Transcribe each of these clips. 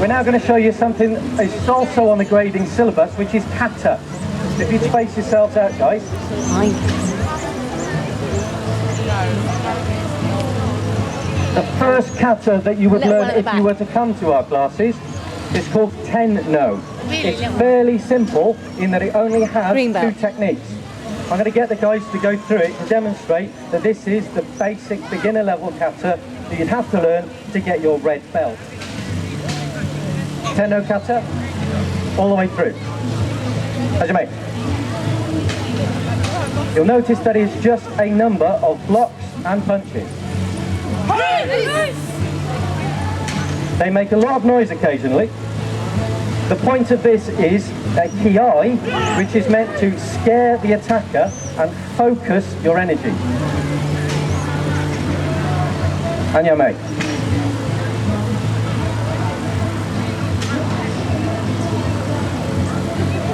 We're now going to show you something which is also on the grading syllabus, which is Kata. If you space yourselves out, guys. The first kata that you would learn if you were to come to our classes is called 10-no. It's fairly simple in that it only has two techniques. I'm going to get the guys to go through it to demonstrate that this is the basic beginner level kata that you'd have to learn to get your red belt. 10-no kata, all the way through. As you may. You'll notice that it's just a number of blocks and punches. They make a lot of noise occasionally. The point of this is a kiai, which is meant to scare the attacker and focus your energy. Anyame.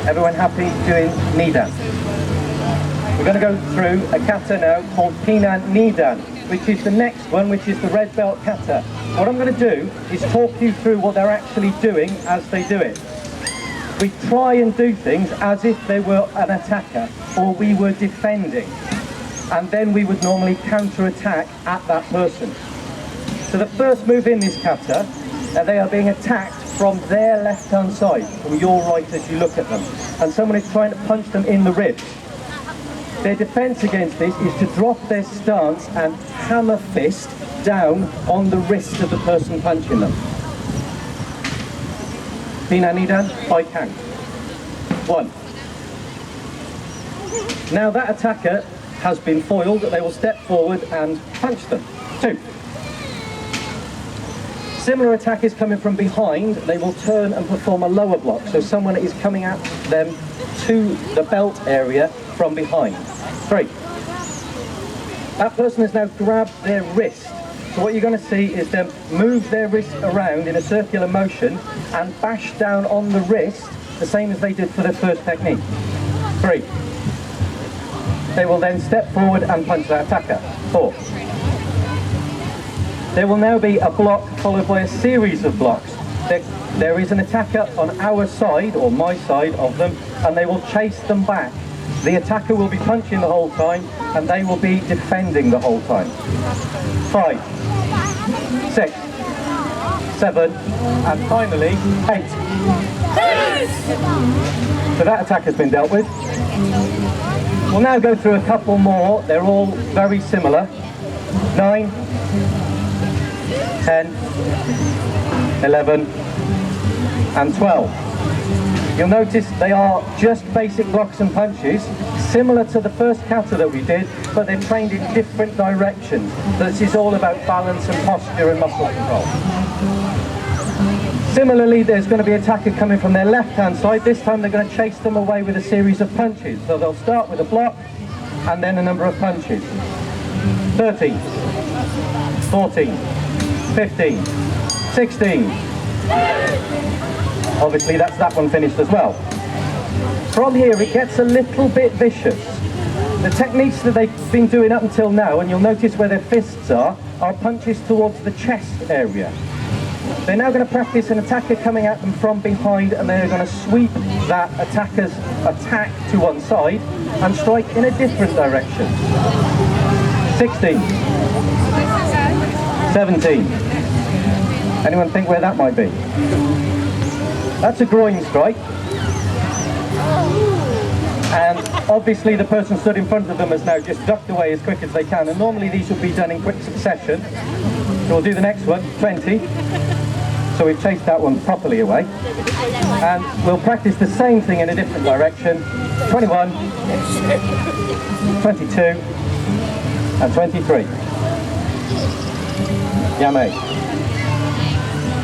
Everyone happy doing Nidan? We're going to go through a kata now called Pinan Nidan, which is the next one, which is the red belt kata. What I'm going to do is talk you through what they're actually doing as they do it. We try and do things as if they were an attacker or we were defending, and then we would normally counter-attack at that person. So the first move in this kata, they are being attacked from their left-hand side, from your right as you look at them, and someone is trying to punch them in the ribs. Their defense against this is to drop their stance and hammer fist down on the wrist of the person punching them. Pinan Nidan, I count. 1. Now that attacker has been foiled, they will step forward and punch them. 2. Similar attack is coming from behind, they will turn and perform a lower block, so someone is coming at them to the belt area from behind. 3. That person has now grabbed their wrist. So what you're going to see is them move their wrist around in a circular motion and bash down on the wrist, the same as they did for the first technique. 3. They will then step forward and punch that attacker. 4. There will now be a block followed by a series of blocks. There is an attacker on our side, or my side of them, and they will chase them back. The attacker will be punching the whole time, and they will be defending the whole time. 5, 6, 7, and finally 8. So that attack has been dealt with. We'll now go through a couple more. They're all very similar. 9, 10, 11, and 12. You'll notice they are just basic blocks and punches, similar to the first kata that we did, but they're trained in different directions. So this is all about balance and posture and muscle control. Similarly, there's going to be an attacker coming from their left-hand side. This time they're going to chase them away with a series of punches. So they'll start with a block and then a number of punches. 13, 14, 15, 16. Obviously that's that one finished as well. From here it gets a little bit vicious. The techniques that they've been doing up until now, and you'll notice where their fists are punches towards the chest area. They're now going to practice an attacker coming at them from behind, and they're going to sweep that attacker's attack to one side and strike in a different direction. 16, 17. Anyone think where that might be? That's a groin strike. And obviously the person stood in front of them has now just ducked away as quick as they can, and normally these would be done in quick succession. So we'll do the next one, 20. So we've chased that one properly away. And we'll practice the same thing in a different direction. 21, 22, and 23. Yame.